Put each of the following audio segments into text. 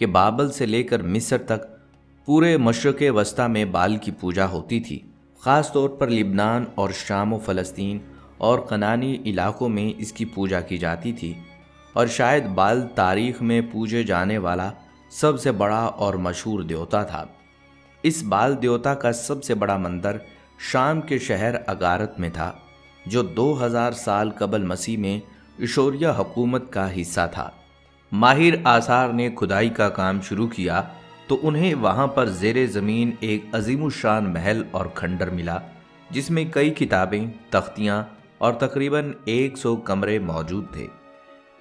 کہ بابل سے لے کر مصر تک پورے مشرق وسطیٰ میں بال کی پوجا ہوتی تھی۔ خاص طور پر لبنان اور شام و فلسطین اور کنعانی علاقوں میں اس کی پوجا کی جاتی تھی، اور شاید بال تاریخ میں پوجے جانے والا سب سے بڑا اور مشہور دیوتا تھا۔ اس بال دیوتا کا سب سے بڑا مندر شام کے شہر اگارت میں تھا، جو 2000 سال قبل مسیح میں اشوریہ حکومت کا حصہ تھا۔ ماہر آثار نے کھدائی کا کام شروع کیا تو انہیں وہاں پر زیر زمین ایک عظیم الشان محل اور کھنڈر ملا، جس میں کئی کتابیں، تختیاں اور تقریباً 100 کمرے موجود تھے۔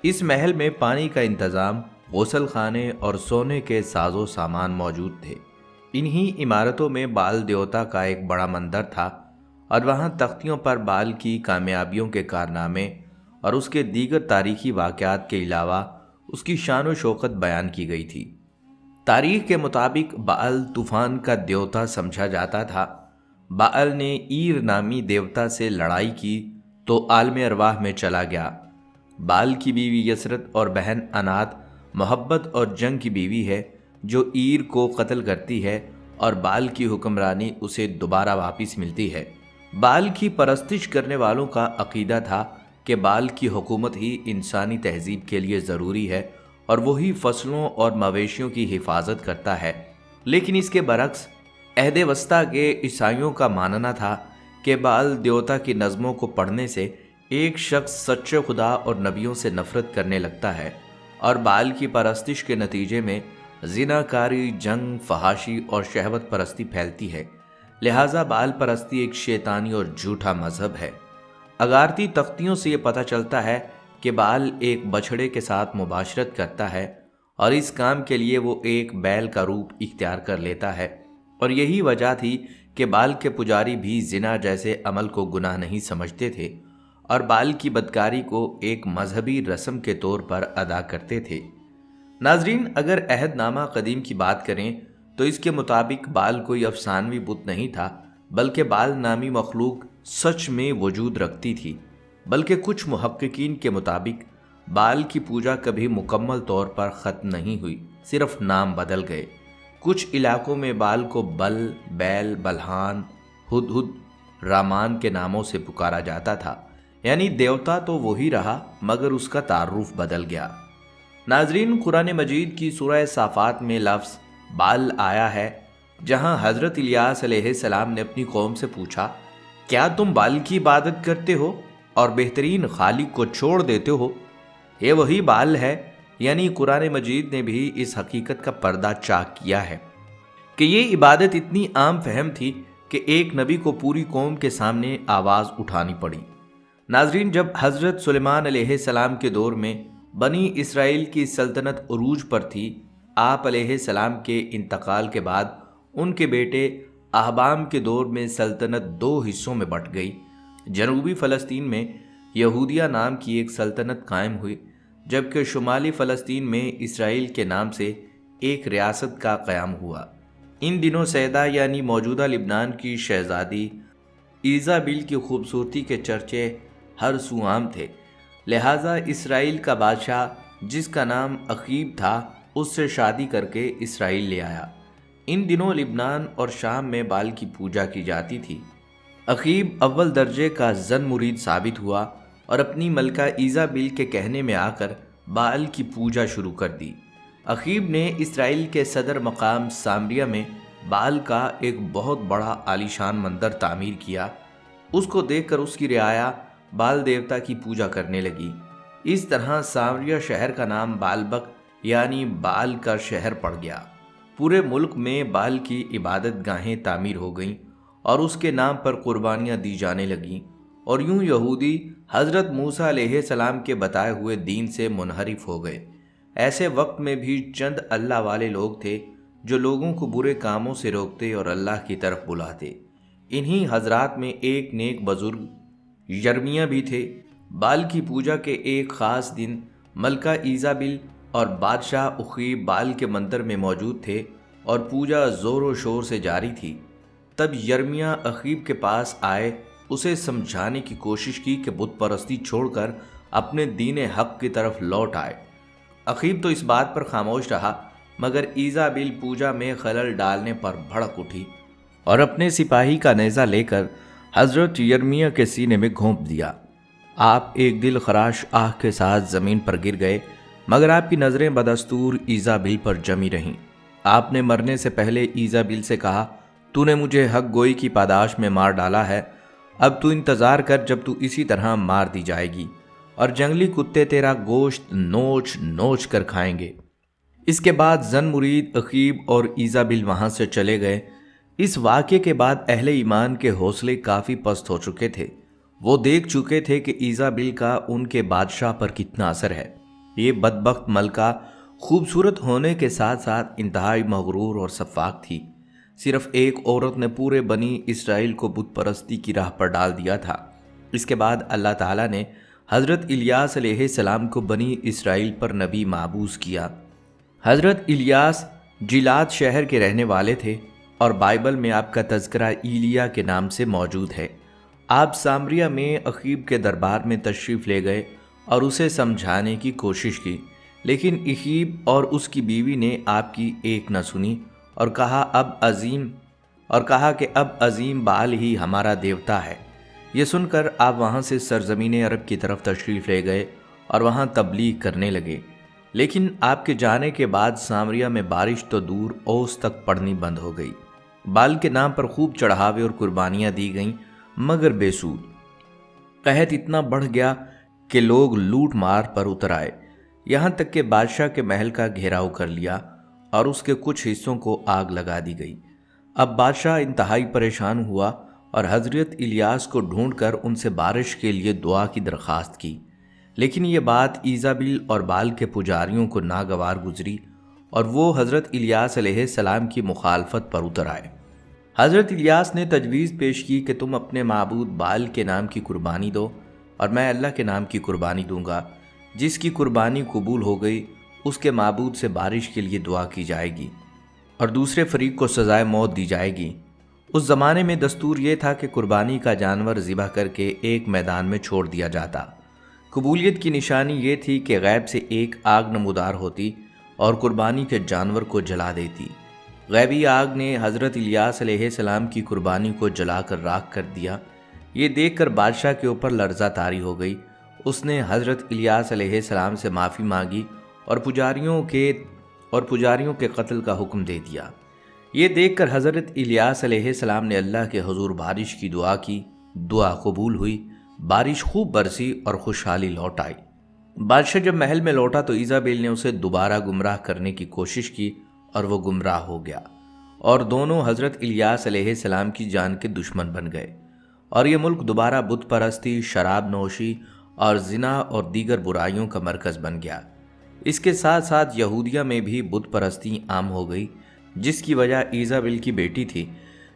اس محل میں پانی کا انتظام، غسل خانے اور سونے کے ساز و سامان موجود تھے۔ انہی عمارتوں میں بال دیوتا کا ایک بڑا مندر تھا، اور وہاں تختیوں پر بال کی کامیابیوں کے کارنامے اور اس کے دیگر تاریخی واقعات کے علاوہ اس کی شان و شوکت بیان کی گئی تھی۔ تاریخ کے مطابق بال طوفان کا دیوتا سمجھا جاتا تھا۔ بال نے ایر نامی دیوتا سے لڑائی کی تو عالم ارواح میں چلا گیا۔ بال کی بیوی یسرت اور بہن انات محبت اور جنگ کی بیوی ہے، جو ایر کو قتل کرتی ہے، اور بال کی حکمرانی اسے دوبارہ واپس ملتی ہے۔ بال کی پرستش کرنے والوں کا عقیدہ تھا کہ بال کی حکومت ہی انسانی تہذیب کے لیے ضروری ہے، اور وہی فصلوں اور مویشیوں کی حفاظت کرتا ہے۔ لیکن اس کے برعکس عہد وسطیٰ کے عیسائیوں کا ماننا تھا کہ بال دیوتا کی نظموں کو پڑھنے سے ایک شخص سچے خدا اور نبیوں سے نفرت کرنے لگتا ہے، اور بال کی پرستش کے نتیجے میں زناکاری، جنگ، فحاشی اور شہوت پرستی پھیلتی ہے۔ لہٰذا بال پرستی ایک شیطانی اور جھوٹا مذہب ہے۔ اگارتی تختیوں سے یہ پتہ چلتا ہے کہ بال ایک بچھڑے کے ساتھ مباشرت کرتا ہے، اور اس کام کے لیے وہ ایک بیل کا روپ اختیار کر لیتا ہے، اور یہی وجہ تھی کہ بال کے پجاری بھی زنا جیسے عمل کو گناہ نہیں سمجھتے تھے، اور بال کی بدکاری کو ایک مذہبی رسم کے طور پر ادا کرتے تھے۔ ناظرین، اگر عہد نامہ قدیم کی بات کریں تو اس کے مطابق بال کوئی افسانوی بت نہیں تھا، بلکہ بال نامی مخلوق سچ میں وجود رکھتی تھی۔ بلکہ کچھ محققین کے مطابق بال کی پوجا کبھی مکمل طور پر ختم نہیں ہوئی، صرف نام بدل گئے۔ کچھ علاقوں میں بال کو بل، بیل، بلحان، ہدہد، رامان کے ناموں سے پکارا جاتا تھا، یعنی دیوتا تو وہی رہا مگر اس کا تعارف بدل گیا۔ ناظرین، قرآن مجید کی سورہ صافات میں لفظ بال آیا ہے، جہاں حضرت الیاس علیہ السلام نے اپنی قوم سے پوچھا، کیا تم بال کی عبادت کرتے ہو اور بہترین خالق کو چھوڑ دیتے ہو؟ یہ وہی بال ہے، یعنی قرآن مجید نے بھی اس حقیقت کا پردہ چاک کیا ہے کہ یہ عبادت اتنی عام فہم تھی کہ ایک نبی کو پوری قوم کے سامنے آواز اٹھانی پڑی۔ ناظرین، جب حضرت سلیمان علیہ السلام کے دور میں بنی اسرائیل کی سلطنت عروج پر تھی، آپ علیہ السلام کے انتقال کے بعد ان کے بیٹے اہبام کے دور میں سلطنت 2 حصوں میں بٹ گئی۔ جنوبی فلسطین میں یہودیہ نام کی ایک سلطنت قائم ہوئی، جبکہ شمالی فلسطین میں اسرائیل کے نام سے ایک ریاست کا قیام ہوا۔ ان دنوں سیدہ یعنی موجودہ لبنان کی شہزادی ایزابل کی خوبصورتی کے چرچے ہر سو عام تھے، لہٰذا اسرائیل کا بادشاہ جس کا نام اخیب تھا اس سے شادی کر کے اسرائیل لے آیا۔ ان دنوں لبنان اور شام میں بال کی پوجا کی جاتی تھی۔ اخیب اول درجے کا زن مرید ثابت ہوا اور اپنی ملکہ ایزابل کے کہنے میں آ کر بال کی پوجا شروع کر دی۔ اخیب نے اسرائیل کے صدر مقام سامریہ میں بال کا ایک بہت بڑا عالیشان مندر تعمیر کیا۔ اس کو دیکھ کر اس کی رعایا بال دیوتا کی پوجا کرنے لگی۔ اس طرح سامریہ شہر کا نام بالبک یعنی بال کا شہر پڑ گیا۔ پورے ملک میں بال کی عبادت گاہیں تعمیر ہو گئیں اور اس کے نام پر قربانیاں دی جانے لگیں، اور یوں یہودی حضرت موسیٰ علیہ السلام کے بتائے ہوئے دین سے منحرف ہو گئے۔ ایسے وقت میں بھی چند اللہ والے لوگ تھے جو لوگوں کو برے کاموں سے روکتے اور اللہ کی طرف بلاتے۔ انہی حضرات میں ایک نیک بزرگ یرمیہ بھی تھے۔ بال کی پوجا کے ایک خاص دن ملکہ ایزابل اور بادشاہ اخیب بال کے مندر میں موجود تھے اور پوجا زور و شور سے جاری تھی۔ تب یرمیہ اخیب کے پاس آئے، اسے سمجھانے کی کوشش کی کہ بت پرستی چھوڑ کر اپنے دین حق کی طرف لوٹ آئے۔ اخیب تو اس بات پر خاموش رہا، مگر ایزابل پوجا میں خلل ڈالنے پر بھڑک اٹھی اور اپنے سپاہی کا نیزہ لے کر حضرت یرمیہ کے سینے میں گھونپ دیا۔ آپ ایک دل خراش آہ کے ساتھ زمین پر گر گئے، مگر آپ کی نظریں بدستور ایزابل پر جمی رہیں۔ آپ نے مرنے سے پہلے ایزابل سے کہا، تو نے مجھے حق گوئی کی پاداش میں مار ڈالا ہے، اب تو انتظار کر جب تو اسی طرح مار دی جائے گی اور جنگلی کتے تیرا گوشت نوچ نوچ کر کھائیں گے۔ اس کے بعد زن مرید اخیب اور ایزابل وہاں سے چلے گئے۔ اس واقعے کے بعد اہل ایمان کے حوصلے کافی پست ہو چکے تھے۔ وہ دیکھ چکے تھے کہ ایزابل کا ان کے بادشاہ پر کتنا اثر ہے۔ یہ بدبخت ملکہ خوبصورت ہونے کے ساتھ ساتھ انتہائی مغرور اور سفاک تھی۔ صرف ایک عورت نے پورے بنی اسرائیل کو بت پرستی کی راہ پر ڈال دیا تھا۔ اس کے بعد اللہ تعالیٰ نے حضرت الیاس علیہ السلام کو بنی اسرائیل پر نبی مابعوث کیا۔ حضرت الیاس جیلاد شہر کے رہنے والے تھے اور بائبل میں آپ کا تذکرہ ایلیا کے نام سے موجود ہے۔ آپ سامریہ میں اخیب کے دربار میں تشریف لے گئے اور اسے سمجھانے کی کوشش کی، لیکن اخیب اور اس کی بیوی نے آپ کی ایک نہ سنی اور کہا کہ اب عظیم بال ہی ہمارا دیوتا ہے۔ یہ سن کر آپ وہاں سے سرزمین عرب کی طرف تشریف لے گئے اور وہاں تبلیغ کرنے لگے، لیکن آپ کے جانے کے بعد سامریہ میں بارش تو دور اوس تک پڑنی بند ہو گئی۔ بال کے نام پر خوب چڑھاوے اور قربانیاں دی گئیں، مگر بے سود۔ قحط اتنا بڑھ گیا کہ لوگ لوٹ مار پر اتر آئے، یہاں تک کہ بادشاہ کے محل کا گھیراؤ کر لیا اور اس کے کچھ حصوں کو آگ لگا دی گئی۔ اب بادشاہ انتہائی پریشان ہوا اور حضرت الیاس کو ڈھونڈ کر ان سے بارش کے لیے دعا کی درخواست کی، لیکن یہ بات ایزابل اور بال کے پجاریوں کو ناگوار گزری اور وہ حضرت الیاس علیہ السلام کی مخالفت پر اتر آئے۔ حضرت الیاس نے تجویز پیش کی کہ تم اپنے معبود بال کے نام کی قربانی دو اور میں اللہ کے نام کی قربانی دوں گا۔ جس کی قربانی قبول ہو گئی اس کے معبود سے بارش کے لیے دعا کی جائے گی اور دوسرے فریق کو سزائے موت دی جائے گی۔ اس زمانے میں دستور یہ تھا کہ قربانی کا جانور ذبح کر کے ایک میدان میں چھوڑ دیا جاتا۔ قبولیت کی نشانی یہ تھی کہ غیب سے ایک آگ نمودار ہوتی اور قربانی کے جانور کو جلا دیتی۔ غیبی آگ نے حضرت الیاس علیہ السلام کی قربانی کو جلا کر راکھ کر دیا۔ یہ دیکھ کر بادشاہ کے اوپر لرزہ طاری ہو گئی۔ اس نے حضرت الیاس علیہ السلام سے معافی مانگی اور پجاریوں کے قتل کا حکم دے دیا۔ یہ دیکھ کر حضرت الیاس علیہ السلام نے اللہ کے حضور بارش کی دعا کی، دعا قبول ہوئی، بارش خوب برسی اور خوشحالی لوٹ آئی۔ بادشاہ جب محل میں لوٹا تو ایزابل نے اسے دوبارہ گمراہ کرنے کی کوشش کی اور وہ گمراہ ہو گیا اور دونوں حضرت الیاس علیہ السلام کی جان کے دشمن بن گئے اور یہ ملک دوبارہ بت پرستی، شراب نوشی اور زنا اور دیگر برائیوں کا مرکز بن گیا۔ اس کے ساتھ ساتھ یہودیہ میں بھی بت پرستی عام ہو گئی، جس کی وجہ ایزابل کی بیٹی تھی،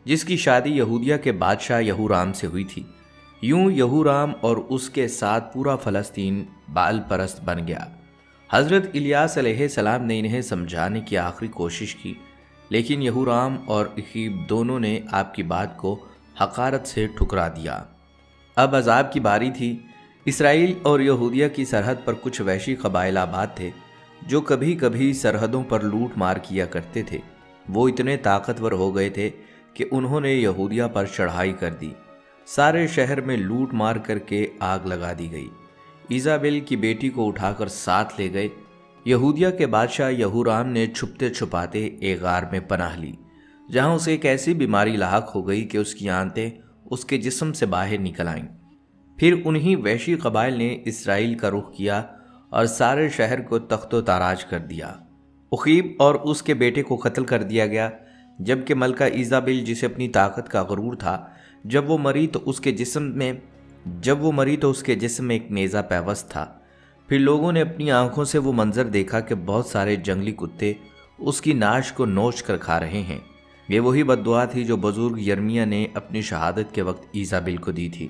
جس کی شادی یہودیہ کے بادشاہ یہورام سے ہوئی تھی۔ یوں یہورام اور اس کے ساتھ پورا فلسطین بال پرست بن گیا۔ حضرت الیاس علیہ السلام نے انہیں سمجھانے کی آخری کوشش کی، لیکن یہورام اور اخیب دونوں نے آپ کی بات کو حقارت سے ٹھکرا دیا۔ اب عذاب کی باری تھی۔ اسرائیل اور یہودیہ کی سرحد پر کچھ وحشی قبائل آباد تھے جو کبھی کبھی سرحدوں پر لوٹ مار کیا کرتے تھے۔ وہ اتنے طاقتور ہو گئے تھے کہ انہوں نے یہودیہ پر چڑھائی کر دی۔ سارے شہر میں لوٹ مار کر کے آگ لگا دی گئی۔ ایزابل کی بیٹی کو اٹھا کر ساتھ لے گئے۔ یہودیہ کے بادشاہ یہورام نے چھپتے چھپاتے ایک غار میں پناہ لی، جہاں اسے ایک ایسی بیماری لاحق ہو گئی کہ اس کی آنتیں اس کے جسم سے باہر نکل آئیں۔ پھر انہی وحشی قبائل نے اسرائیل کا رخ کیا اور سارے شہر کو تخت و تاراج کر دیا۔ اخیب اور اس کے بیٹے کو قتل کر دیا گیا، جبکہ ملکہ ایزابل جسے اپنی طاقت کا غرور تھا، جب وہ مری تو اس کے جسم میں ایک نیزہ پیوست تھا۔ پھر لوگوں نے اپنی آنکھوں سے وہ منظر دیکھا کہ بہت سارے جنگلی کتے اس کی ناش کو نوچ کر کھا رہے ہیں۔ یہ وہی بددعا تھی جو بزرگ یرمیہ نے اپنی شہادت کے وقت ایزابل کو دی تھی۔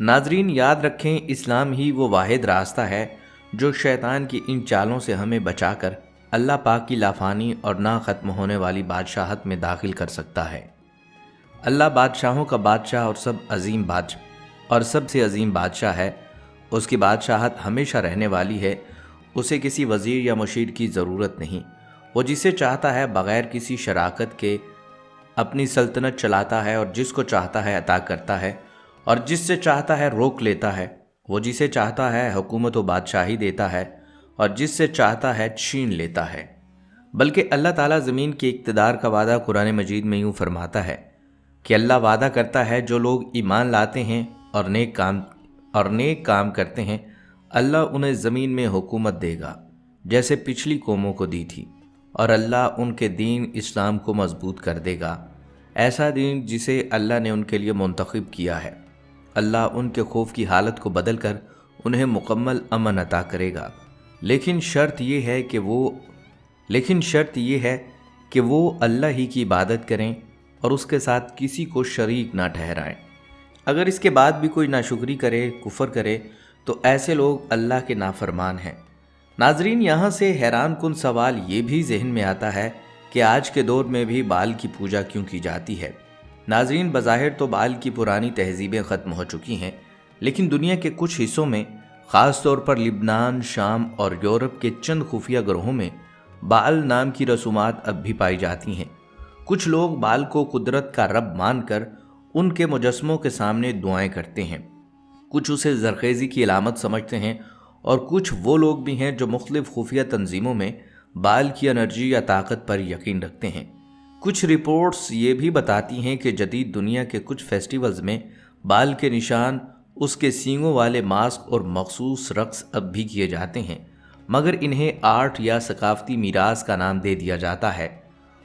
ناظرین یاد رکھیں، اسلام ہی وہ واحد راستہ ہے جو شیطان کی ان چالوں سے ہمیں بچا کر اللہ پاک کی لافانی اور نہ ختم ہونے والی بادشاہت میں داخل کر سکتا ہے۔ اللہ بادشاہوں کا بادشاہ اور سب سے عظیم بادشاہ ہے۔ اس کی بادشاہت ہمیشہ رہنے والی ہے۔ اسے کسی وزیر یا مشیر کی ضرورت نہیں۔ وہ جسے چاہتا ہے بغیر کسی شراکت کے اپنی سلطنت چلاتا ہے، اور جس کو چاہتا ہے عطا کرتا ہے، اور جس سے چاہتا ہے روک لیتا ہے۔ وہ جسے چاہتا ہے حکومت و بادشاہی دیتا ہے، اور جس سے چاہتا ہے چھین لیتا ہے۔ بلکہ اللہ تعالیٰ زمین کے اقتدار کا وعدہ قرآن مجید میں یوں فرماتا ہے کہ اللہ وعدہ کرتا ہے جو لوگ ایمان لاتے ہیں اور نیک کام کرتے ہیں، اللہ انہیں زمین میں حکومت دے گا جیسے پچھلی قوموں کو دی تھی، اور اللہ ان کے دین اسلام کو مضبوط کر دے گا، ایسا دین جسے اللہ نے ان کے لیے منتخب کیا ہے۔ اللہ ان کے خوف کی حالت کو بدل کر انہیں مکمل امن عطا کرے گا، لیکن شرط یہ ہے کہ وہ اللہ ہی کی عبادت کریں اور اس کے ساتھ کسی کو شریک نہ ٹھہرائیں۔ اگر اس کے بعد بھی کوئی ناشکری کرے، کفر کرے، تو ایسے لوگ اللہ کے نافرمان ہیں۔ ناظرین، یہاں سے حیران کن سوال یہ بھی ذہن میں آتا ہے کہ آج کے دور میں بھی بال کی پوجا کیوں کی جاتی ہے؟ ناظرین، بظاہر تو بال کی پرانی تہذیبیں ختم ہو چکی ہیں، لیکن دنیا کے کچھ حصوں میں، خاص طور پر لبنان، شام اور یورپ کے چند خفیہ گروہوں میں بال نام کی رسومات اب بھی پائی جاتی ہیں۔ کچھ لوگ بال کو قدرت کا رب مان کر ان کے مجسموں کے سامنے دعائیں کرتے ہیں، کچھ اسے زرخیزی کی علامت سمجھتے ہیں، اور کچھ وہ لوگ بھی ہیں جو مختلف خفیہ تنظیموں میں بال کی انرجی یا طاقت پر یقین رکھتے ہیں۔ کچھ رپورٹس یہ بھی بتاتی ہیں کہ جدید دنیا کے کچھ فیسٹیولز میں بال کے نشان، اس کے سینگوں والے ماسک اور مخصوص رقص اب بھی کیے جاتے ہیں، مگر انہیں آرٹ یا ثقافتی میراث کا نام دے دیا جاتا ہے۔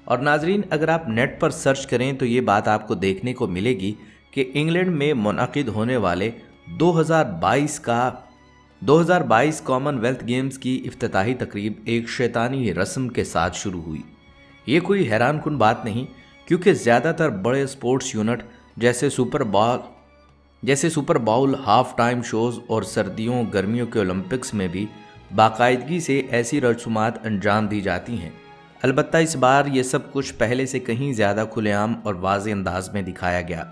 اور ناظرین، اگر آپ نیٹ پر سرچ کریں تو یہ بات آپ کو دیکھنے کو ملے گی کہ انگلینڈ میں منعقد ہونے والے 2022 کامن ویلتھ گیمز کی افتتاحی تقریب ایک شیطانی رسم کے ساتھ شروع ہوئی۔ یہ کوئی حیران کن بات نہیں، کیونکہ زیادہ تر بڑے اسپورٹس یونٹ جیسے Super Bowl, half time shows اور سردیوں گرمیوں کے اولمپکس میں بھی باقاعدگی سے ایسی رسومات انجام دی جاتی ہیں۔ البتہ اس بار یہ سب کچھ پہلے سے کہیں زیادہ کھلے عام اور واضح انداز میں دکھایا گیا۔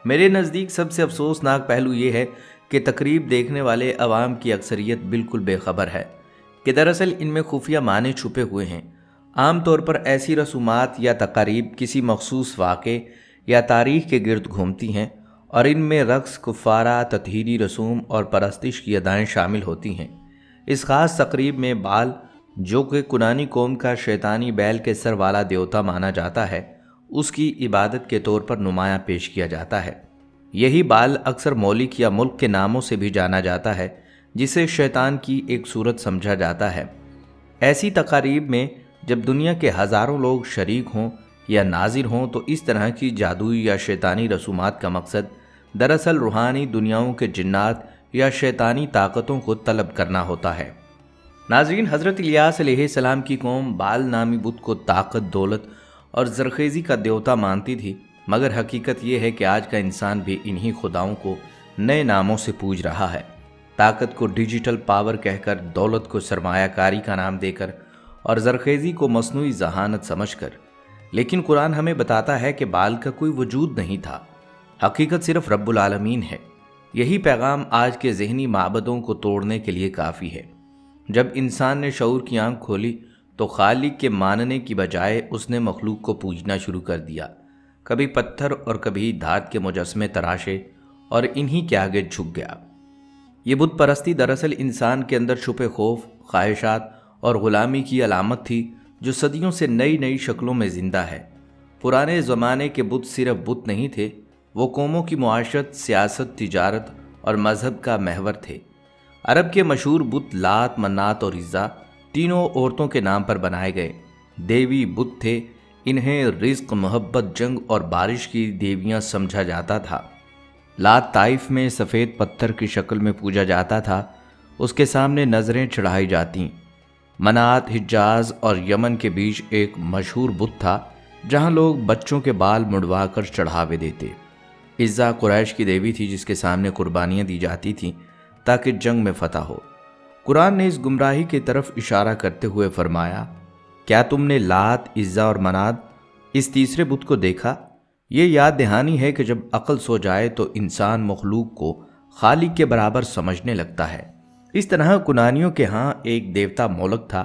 میرے نزدیک سب سے افسوسناک پہلو یہ ہے کہ تقریب دیکھنے والے عوام کی اکثریت بالکل بے خبر ہے کہ دراصل ان میں خفیہ معنی چھپے ہوئے ہیں۔ عام طور پر ایسی رسومات یا تقاریب کسی مخصوص واقعے یا تاریخ کے گرد گھومتی ہیں، اور ان میں رقص، کفارہ، تطہیری رسوم اور پرستش کی ادائیں شامل ہوتی ہیں۔ اس خاص تقریب میں بال، جو کہ کنانی قوم کا شیطانی بیل کے سر والا دیوتا مانا جاتا ہے، اس کی عبادت کے طور پر نمایاں پیش کیا جاتا ہے۔ یہی بال اکثر مولک یا ملک کے ناموں سے بھی جانا جاتا ہے، جسے شیطان کی ایک صورت سمجھا جاتا ہے۔ ایسی تقاریب میں جب دنیا کے ہزاروں لوگ شریک ہوں یا ناظر ہوں تو اس طرح کی جادوئی یا شیطانی رسومات کا مقصد دراصل روحانی دنیاؤں کے جنات یا شیطانی طاقتوں کو طلب کرنا ہوتا ہے۔ ناظرین، حضرت الیاس علیہ السلام کی قوم بال نامی بت کو طاقت، دولت اور زرخیزی کا دیوتا مانتی تھی، مگر حقیقت یہ ہے کہ آج کا انسان بھی انہی خداؤں کو نئے ناموں سے پوج رہا ہے۔ طاقت کو ڈیجیٹل پاور کہہ کر، دولت کو سرمایہ کاری کا نام دے کر، اور زرخیزی کو مصنوعی ذہانت سمجھ کر۔ لیکن قرآن ہمیں بتاتا ہے کہ بال کا کوئی وجود نہیں تھا، حقیقت صرف رب العالمین ہے۔ یہی پیغام آج کے ذہنی معبدوں کو توڑنے کے لیے کافی ہے۔ جب انسان نے شعور کی آنکھ کھولی تو خالق کے ماننے کی بجائے اس نے مخلوق کو پوجنا شروع کر دیا، کبھی پتھر اور کبھی دھات کے مجسمے تراشے اور انہی کے آگے جھک گیا۔ یہ بت پرستی دراصل انسان کے اندر چھپے خوف، خواہشات اور غلامی کی علامت تھی، جو صدیوں سے نئی نئی شکلوں میں زندہ ہے۔ پرانے زمانے کے بت صرف بت نہیں تھے، وہ قوموں کی معاشرت، سیاست، تجارت اور مذہب کا محور تھے۔ عرب کے مشہور بت لات، منات اور عزا تینوں عورتوں کے نام پر بنائے گئے دیوی بت تھے۔ انہیں رزق، محبت، جنگ اور بارش کی دیویاں سمجھا جاتا تھا۔ لات طائف میں سفید پتھر کی شکل میں پوجا جاتا تھا، اس کے سامنے نظریں چڑھائی جاتیں۔ منات حجاز اور یمن کے بیچ ایک مشہور بت تھا، جہاں لوگ بچوں کے بال مڑوا کر چڑھاوے دیتے۔ عزا قریش کی دیوی تھی، جس کے سامنے قربانیاں دی جاتی تھیں تاکہ جنگ میں فتح ہو۔ قرآن نے اس گمراہی کی طرف اشارہ کرتے ہوئے فرمایا، کیا تم نے لات، عزا اور منات، اس تیسرے بت کو دیکھا؟ یہ یاد دہانی ہے کہ جب عقل سو جائے تو انسان مخلوق کو خالق کے برابر سمجھنے لگتا ہے۔ اس طرح کنانیوں کے ہاں ایک دیوتا مولک تھا،